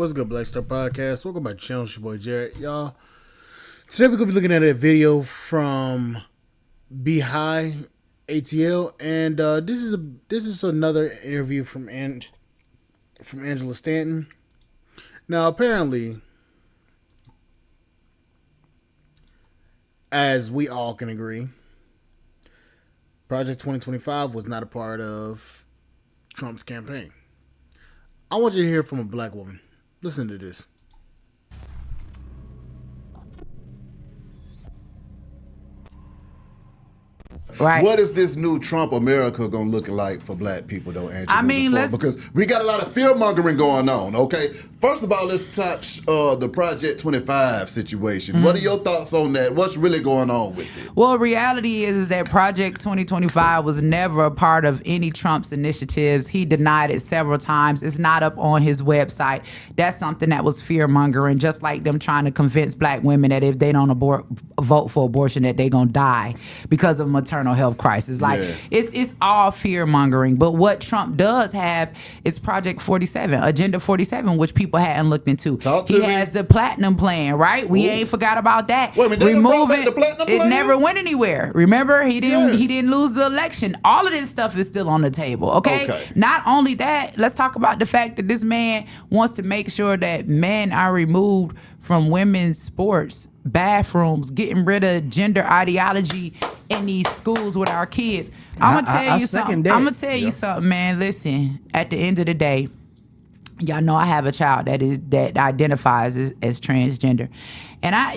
What's good, Black Star Podcast? Welcome back to the channel. It's your boy Jared. Y'all, today we're going to be looking at a video from High ATL, and this is another interview from Angela Stanton. Now, apparently, as we all can agree, Project 2025 was not a part of Trump's campaign. I want you to hear from a black woman. Listen to this. Right. What is this new Trump America gonna look like for black people, though, Andrew? I mean, because we got a lot of fear mongering going on. Okay, first of all, let's touch the Project 25 situation. Mm-hmm. What are your thoughts on that? What's really going on with it? Well, reality is that Project 2025 was never a part of any Trump's initiatives. He denied it several times. It's not up on his website. That's something that was fear mongering, just like them trying to convince black women that if they don't vote for abortion, that they're gonna die because of maternal health crisis. Like, it's all fear mongering. But what Trump does have is Project 47, Agenda 47, which people hadn't looked into. He has the platinum plan, right? We ain't forgot about that. Wait a minute, remove it. The platinum plan? It never went anywhere. Remember, he didn't lose the election. All of this stuff is still on the table. Okay. Not only that, let's talk about the fact that this man wants to make sure that men are removed from women's sports bathrooms, getting rid of gender ideology in these schools with our kids. I'm gonna tell you something. I'm gonna tell you something, man. Listen, at the end of the day, y'all know I have a child that identifies as transgender. And I,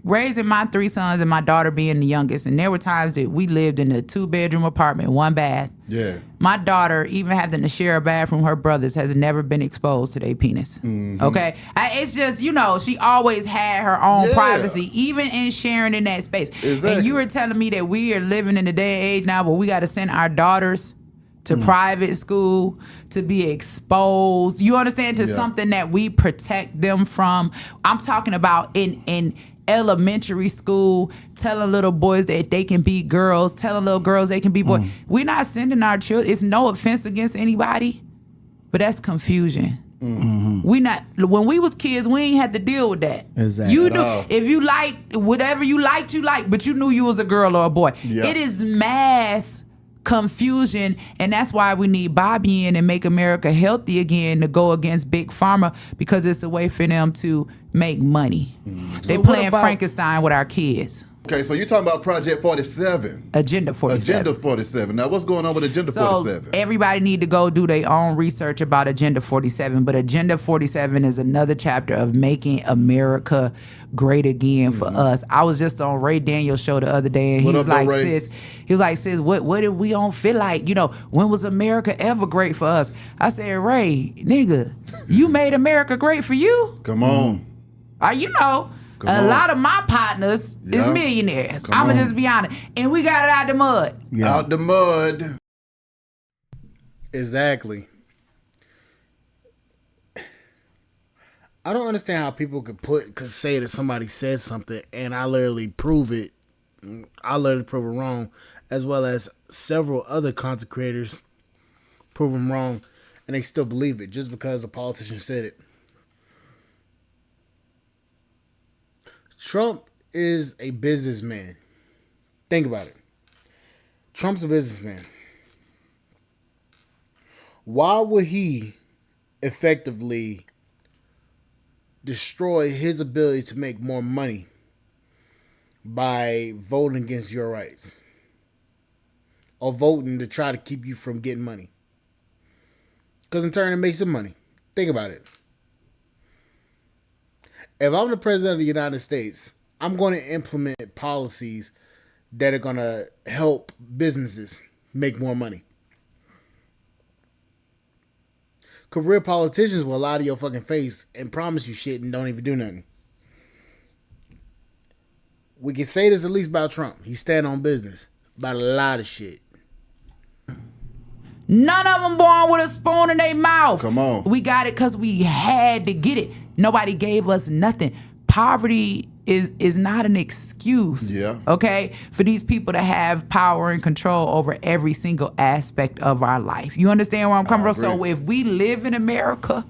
raising my 3 sons and my daughter being the youngest, and there were times that we lived in a 2-bedroom apartment, 1 bath. Yeah. My daughter, even having to share a bathroom, her brothers has never been exposed to their penis. Mm-hmm. Okay? It's just, she always had her own privacy, even in sharing in that space. Exactly. And you were telling me that we are living in a day and age now where we got to send our daughters to private school, to be exposed, you understand, to something that we protect them from. I'm talking about in elementary school, telling little boys that they can be girls, telling little girls they can be boys. We're not sending our children. It's no offense against anybody, but that's confusion. Mm-hmm. When we was kids, we ain't had to deal with that. Exactly. You do if you like whatever you liked, but you knew you was a girl or a boy. Yeah. It is mass confusion, and that's why we need Bobby in and make America healthy again to go against Big Pharma, because it's a way for them to make money. They playing Frankenstein with our kids. Okay, so you're talking about Project 47. Agenda 47. Agenda 47. Now, what's going on with Agenda 47? Everybody need to go do their own research about Agenda 47, but Agenda 47 is another chapter of making America great again for us. I was just on Ray Daniels' show the other day, and he was like, sis, what if we don't feel like, when was America ever great for us? I said, Ray, nigga, you made America great for you? Come on. A lot of my partners is millionaires. I'm going to just be honest. And we got it out the mud. Yeah. Out the mud. Exactly. I don't understand how people could say that somebody said something and I literally prove it. I literally prove it wrong, as well as several other content creators prove them wrong, and they still believe it just because a politician said it. Trump is a businessman. Think about it. Trump's a businessman. Why would he effectively destroy his ability to make more money by voting against your rights? Or voting to try to keep you from getting money? Because in turn, it makes him money. Think about it. If I'm the president of the United States, I'm going to implement policies that are going to help businesses make more money. Career politicians will lie to your fucking face and promise you shit and don't even do nothing. We can say this at least about Trump. He stand on business about a lot of shit. None of them born with a spoon in their mouth. Come on. We got it because we had to get it. Nobody gave us nothing. Poverty is not an excuse, okay, for these people to have power and control over every single aspect of our life. You understand where I'm coming from? So if we live in America,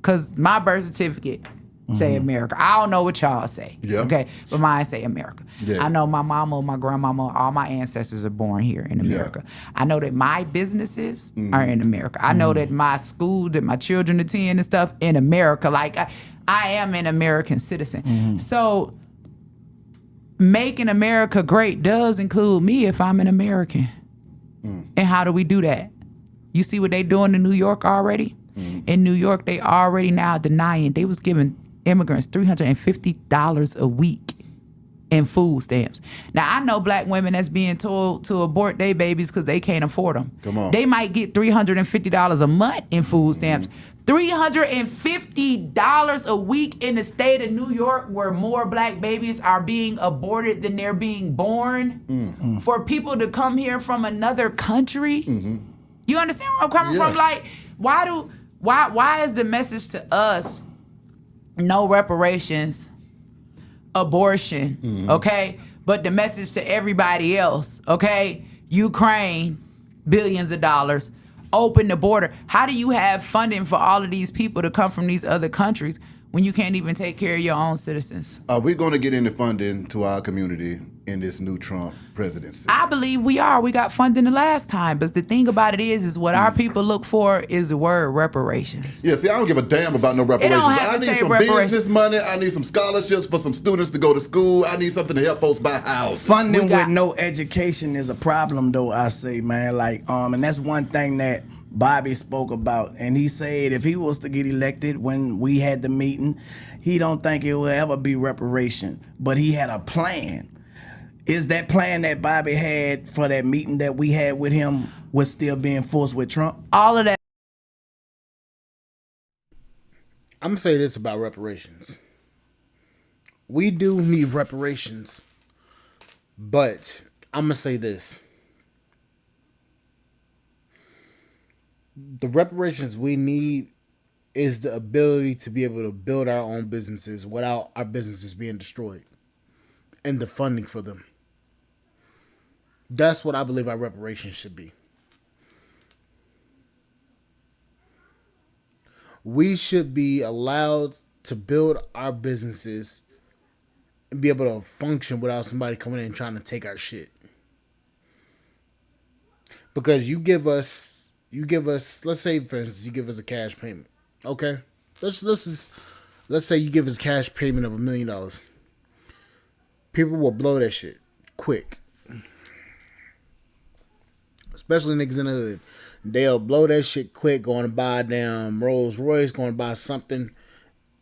because my birth certificate say America. I don't know what y'all say. Yeah. Okay, but mine say America. Yeah. I know my mama, my grandmama, all my ancestors are born here in America. I know that my businesses are in America. I know that my school that my children attend and stuff in America. Like I am an American citizen. So making America great does include me if I'm an American. And how do we do that? You see what they doing in New York already? In New York, they already now denying. They was giving immigrants $350 a week in food stamps. Now, I know black women that's being told to abort their babies because they can't afford them. Come on. They might get $350 a month in food stamps. $350 a week in the state of New York where more black babies are being aborted than they're being born. For people to come here from another country. You understand where I'm coming from? Like, why is the message to us no reparations, abortion, okay? But the message to everybody else, okay? Ukraine, billions of dollars, open the border. How do you have funding for all of these people to come from these other countries when you can't even take care of your own citizens? We're going to get into funding to our community in this new Trump presidency. I believe we are. We got funding the last time. But the thing about it is what our people look for is the word reparations. Yeah, see, I don't give a damn about no reparations. don't have I to need say some reparations. business money. I need some scholarships for some students to go to school. I need something to help folks buy houses. Funding with no education is a problem, though, I say, man. Like, and that's one thing that Bobby spoke about. And he said if he was to get elected when we had the meeting, he don't think it will ever be reparation. But he had a plan. Is that plan that Bobby had for that meeting that we had with him was still being forced with Trump? All of that. I'm going to say this about reparations. We do need reparations, but I'm going to say this. The reparations we need is the ability to be able to build our own businesses without our businesses being destroyed and the funding for them. That's what I believe our reparations should be. We should be allowed to build our businesses and be able to function without somebody coming in and trying to take our shit. Because you give us, let's say for instance, you give us a cash payment. Okay? Let's say you give us a cash payment of $1 million. People will blow that shit quick. Especially niggas in the hood. They'll blow that shit quick, going to buy a damn Rolls Royce, going to buy something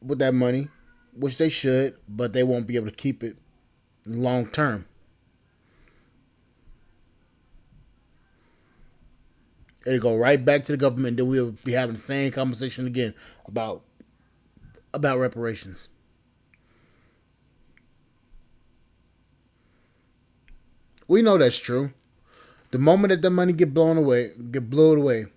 with that money, which they should, but they won't be able to keep it long term. It'll go right back to the government, then we'll be having the same conversation again about reparations. We know that's true. The moment that the money get blown away, the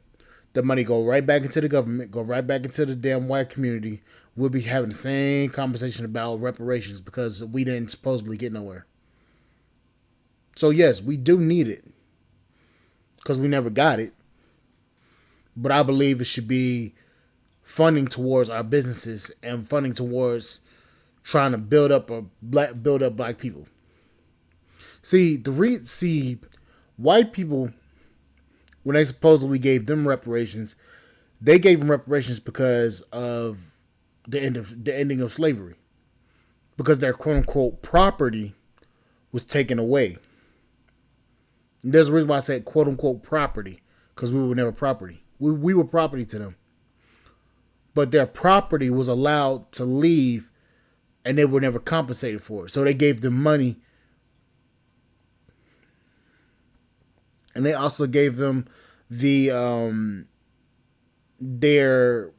money go right back into the government, go right back into the damn white community. We'll be having the same conversation about reparations because we didn't supposedly get nowhere. So yes, we do need it because we never got it. But I believe it should be funding towards our businesses and funding towards trying to build up black people. See, white people, when they supposedly gave them reparations, they gave them reparations because of the ending of slavery, because their quote unquote property was taken away. And there's a reason why I said quote unquote property, because we were never property. We were property to them, but their property was allowed to leave, and they were never compensated for it. So they gave them money. And they also gave them the their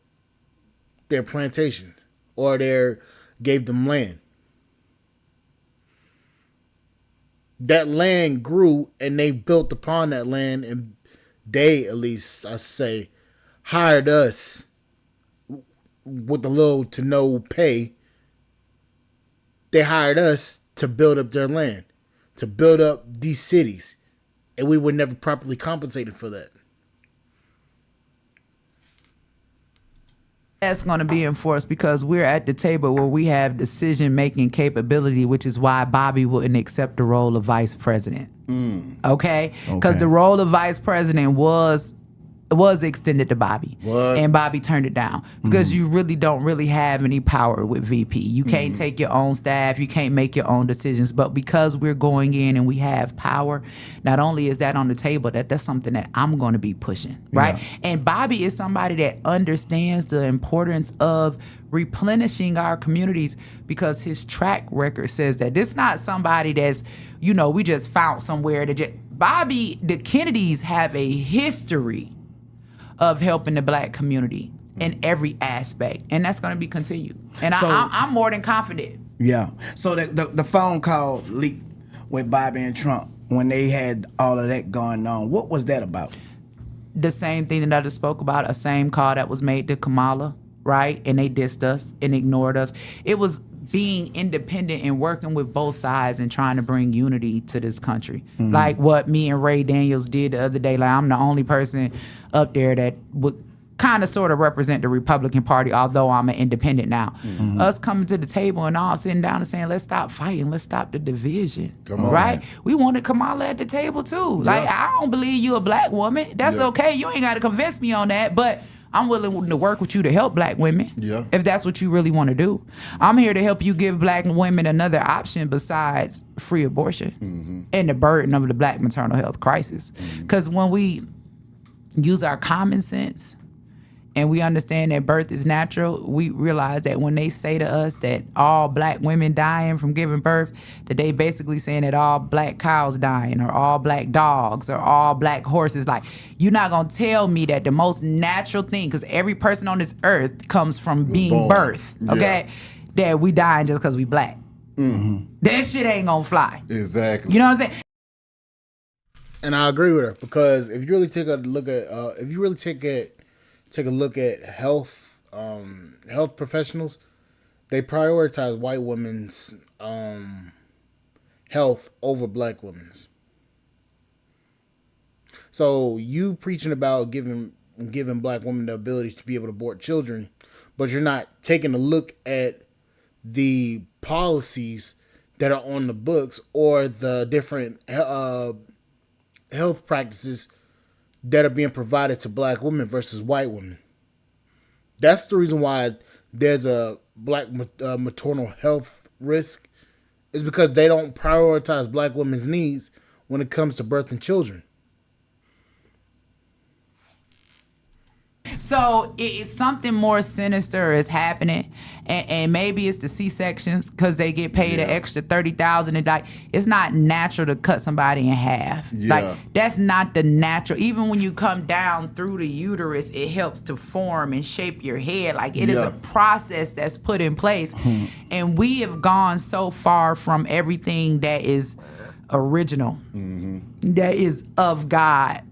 plantations, or gave them land. That land grew, and they built upon that land, and they, at least I say, hired us with a little to no pay. They hired us to build up their land, to build up these cities. And we were never properly compensated for that. That's going to be enforced because we're at the table where we have decision-making capability, which is why Bobby wouldn't accept the role of vice president. Okay? Because the role of vice president was extended to Bobby. And Bobby turned it down because you really don't really have any power with VP. You can't take your own staff. You can't make your own decisions. But because we're going in and we have power, not only is that on the table, that's something that I'm going to be pushing, right? Yeah. And Bobby is somebody that understands the importance of replenishing our communities because his track record says that this not somebody that's, we just found somewhere to Bobby, the Kennedys have a history of helping the black community in every aspect, and that's going to be continued. And so, I'm more than confident. Yeah. So the phone call leaked with Bobby and Trump when they had all of that going on. What was that about? The same thing that I just spoke about, a same call that was made to Kamala, right? And they dissed us and ignored us. It was being independent and working with both sides and trying to bring unity to this country. Like what me and Ray Daniels did the other day. Like, I'm the only person up there that would kind of sort of represent the Republican Party, although I'm an independent now. Us coming to the table and all sitting down and saying, let's stop fighting, let's stop the division. Come on, right? Man. We wanted Kamala at the table too. Like, I don't believe you a black woman. That's okay. You ain't got to convince me on that, but I'm willing to work with you to help black women, if that's what you really want to do. I'm here to help you give black women another option besides free abortion and the burden of the black maternal health crisis. Because when we use our common sense and we understand that birth is natural, we realize that when they say to us that all black women dying from giving birth, that they basically saying that all black cows dying or all black dogs or all black horses. Like, you're not going to tell me that the most natural thing, because every person on this earth comes from being birthed, okay, that we dying just because we black. That shit ain't going to fly. Exactly. You know what I'm saying? And I agree with her, because if you really take a look at take a look at health professionals, they prioritize white women's health over black women's. So you preaching about giving black women the ability to be able to abort children, but you're not taking a look at the policies that are on the books or the different health practices that are being provided to black women versus white women. That's the reason why there's a black maternal health risk, is because they don't prioritize black women's needs when it comes to birthing children. So it's something more sinister is happening, and maybe it's the C-sections because they get paid an extra $30,000 and like it's not natural to cut somebody in half. Like that's not the natural. Even when you come down through the uterus, it helps to form and shape your head. Like it is a process that's put in place, and we have gone so far from everything that is original, that is of God.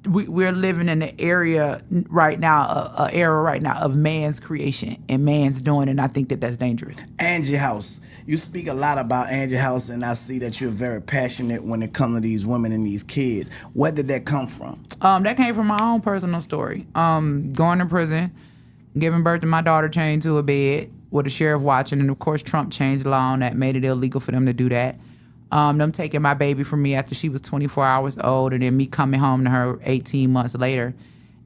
We're living in an era right now of man's creation and man's doing, and I think that that's dangerous. Angie House, you speak a lot about Angie House, and I see that you're very passionate when it comes to these women and these kids. Where did that come from? That came from my own personal story. Going to prison, giving birth to my daughter chained to a bed with a sheriff watching, and of course Trump changed the law on that, made it illegal for them to do that. Them taking my baby from me after she was 24 hours old, and then me coming home to her 18 months later.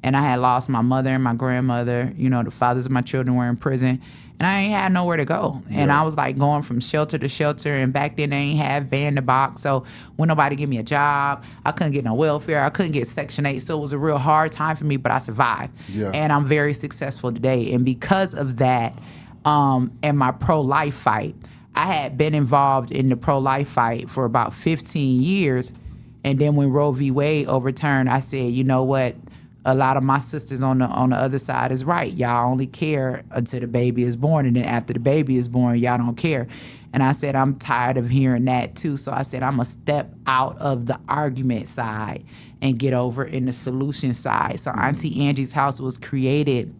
And I had lost my mother and my grandmother. You know, the fathers of my children were in prison, and I ain't had nowhere to go. And I was like going from shelter to shelter, and back then they ain't have band the box, so when nobody give me a job, I couldn't get no welfare, I couldn't get Section 8, so it was a real hard time for me, but I survived. And I'm very successful today. And because of that, and my pro-life fight, I had been involved in the pro-life fight for about 15 years. And then when Roe v. Wade overturned, I said, you know what? A lot of my sisters on the other side is right. Y'all only care until the baby is born. And then after the baby is born, y'all don't care. And I said, I'm tired of hearing that too. So I said, I'm going to step out of the argument side and get over in the solution side. So Auntie Angie's House was created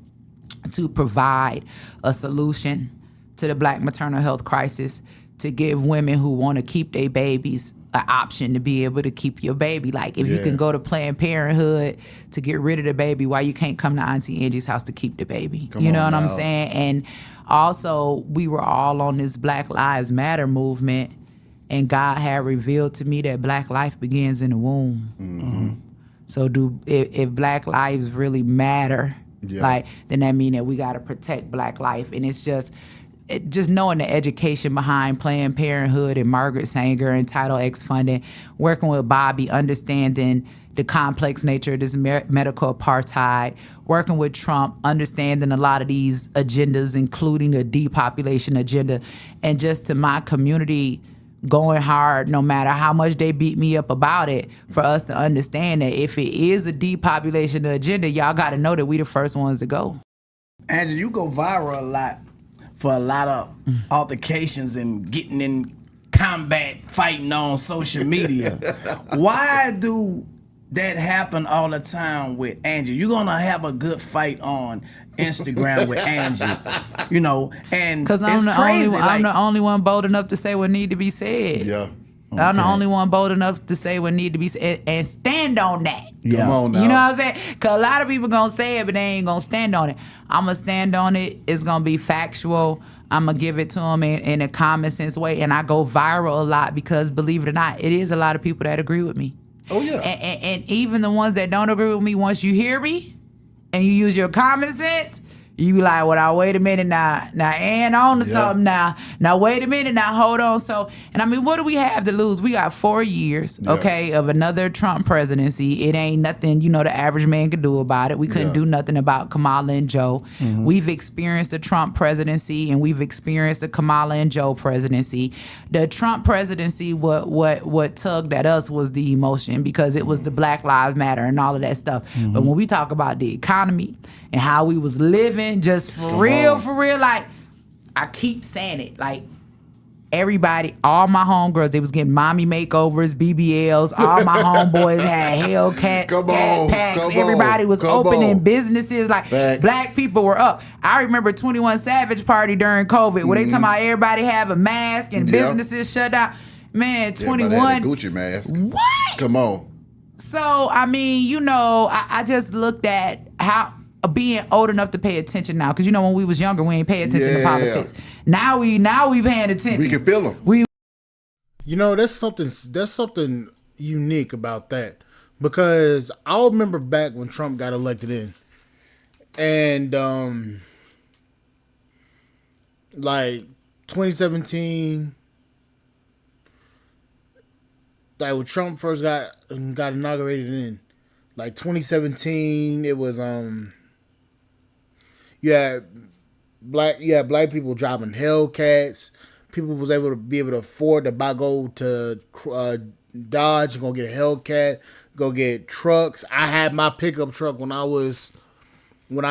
to provide a solution to the black maternal health crisis, to give women who want to keep their babies an option to be able to keep your baby. Like if you can go to Planned Parenthood to get rid of the baby, why you can't come to Auntie Angie's house to keep the baby? You know what I'm saying? And also, we were all on this Black Lives Matter movement, and God had revealed to me that Black life begins in the womb. Mm-hmm. So if Black lives really matter, like then that mean that we got to protect Black life. And it's just knowing the education behind Planned Parenthood and Margaret Sanger and Title X funding, working with Bobby, understanding the complex nature of this medical apartheid, working with Trump, understanding a lot of these agendas, including the depopulation agenda, and just to my community going hard no matter how much they beat me up about it, for us to understand that if it is a depopulation agenda, y'all got to know that we the first ones to go. Angela, you go viral a lot for a lot of altercations and getting in combat fighting on social media. Why do that happen all the time with Angie? You're gonna have a good fight on Instagram with Angie, you know, and because I'm the only one bold enough to say what need to be said. Yeah. Okay. I'm the only one bold enough to say what need to be said and stand on that. Yeah. Come on now. You know what I'm saying? Because a lot of people gonna say it, but they ain't gonna stand on it. I'm gonna stand on it. It's gonna be factual. I'm gonna give it to them in a common sense way. And I go viral a lot because, believe it or not, it is a lot of people that agree with me. Oh, yeah. And even the ones that don't agree with me, once you hear me and you use your common sense, you be like, well, now, wait a minute now. Now, Ann on to something now. Now, wait a minute now. Hold on. So, and I mean, what do we have to lose? We got 4 years, okay, of another Trump presidency. It ain't nothing, the average man could do about it. We couldn't do nothing about Kamala and Joe. Mm-hmm. We've experienced a Trump presidency, and we've experienced a Kamala and Joe presidency. The Trump presidency, what tugged at us was the emotion, because it was the Black Lives Matter and all of that stuff. Mm-hmm. But when we talk about the economy and how we was living, just for real, like, I keep saying it, like, everybody, all my homegirls, they was getting mommy makeovers, BBLs, all my homeboys had Hellcats, Scat Packs, everybody was opening businesses, like, Black people were up. I remember 21 Savage party during COVID, where they talking about everybody have a mask and businesses shut down. Man, 21. Had a Gucci mask. What? Come on. So, I mean, I just looked at how being old enough to pay attention now, because when we was younger, we ain't pay attention to politics. Now we paying attention. We can feel them. That's something unique about that, because I remember back when Trump got elected in, and like 2017, like when Trump first got inaugurated in, like 2017, it was black people driving Hellcats. People was able to afford to go to Dodge and go get a Hellcat, go get trucks. I had my pickup truck when I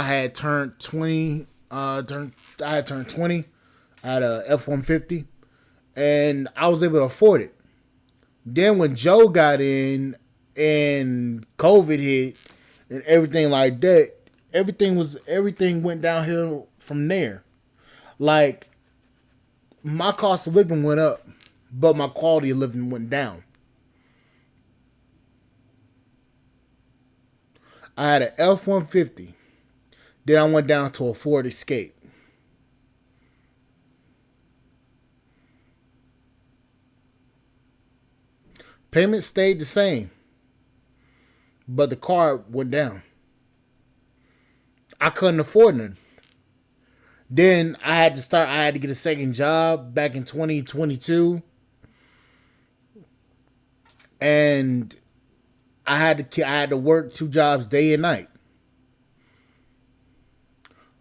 had turned 20. I had turned 20. I had a F-150, and I was able to afford it. Then when Joe got in and COVID hit and everything like that, everything went downhill from there. Like, my cost of living went up, but my quality of living went down. I had an F-150. Then I went down to a Ford Escape. Payment stayed the same, but the car went down. I couldn't afford none. Then I had to get a second job back in 2022. And I had to work 2 jobs day and night.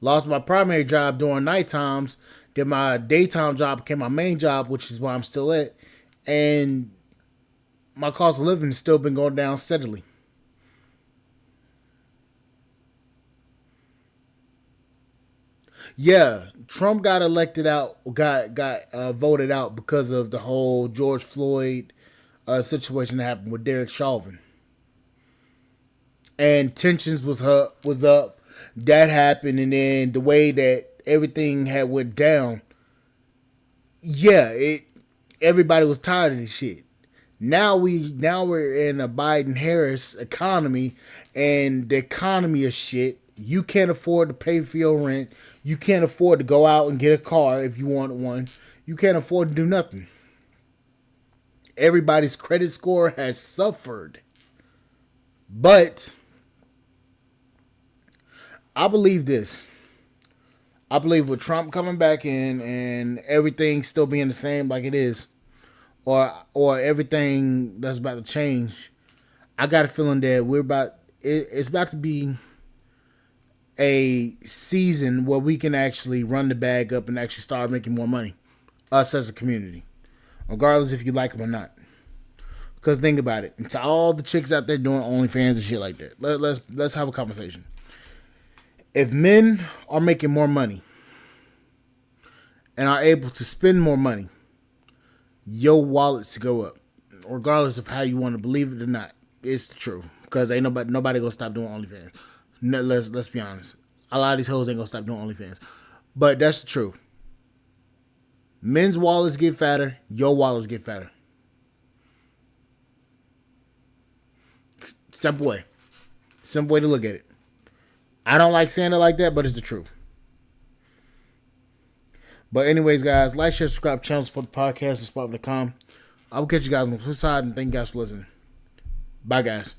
Lost my primary job during night times. Then my daytime job became my main job, which is where I'm still at. And my cost of living has still been going down steadily. Yeah, Trump got voted out because of the whole George Floyd situation that happened with Derek Chauvin. And tensions was up. That happened, and then the way that everything had went down, everybody was tired of this shit. Now we're in a Biden Harris economy, and the economy is shit. You can't afford to pay for your rent. You can't afford to go out and get a car if you want one. You can't afford to do nothing. Everybody's credit score has suffered. But I believe this. I believe with Trump coming back in and everything still being the same like it is, or everything that's about to change, I got a feeling that it's about to be a season where we can actually run the bag up and actually start making more money, us as a community, regardless if you like them or not. Because think about it, and to all the chicks out there doing OnlyFans and shit like that, let's have a conversation. If men are making more money and are able to spend more money, your wallets go up, regardless of how you want to believe it or not. It's true, because ain't nobody gonna stop doing OnlyFans. No, let's be honest. A lot of these hoes ain't gonna stop doing OnlyFans, but that's the truth. Men's wallets get fatter, your wallets get fatter. Simple way to look at it. I don't like saying it like that, but it's the truth. But anyways, guys, like, share, subscribe, channel, support the podcast, and spot.com. I will catch you guys on the flip side, and thank you guys for listening. Bye, guys.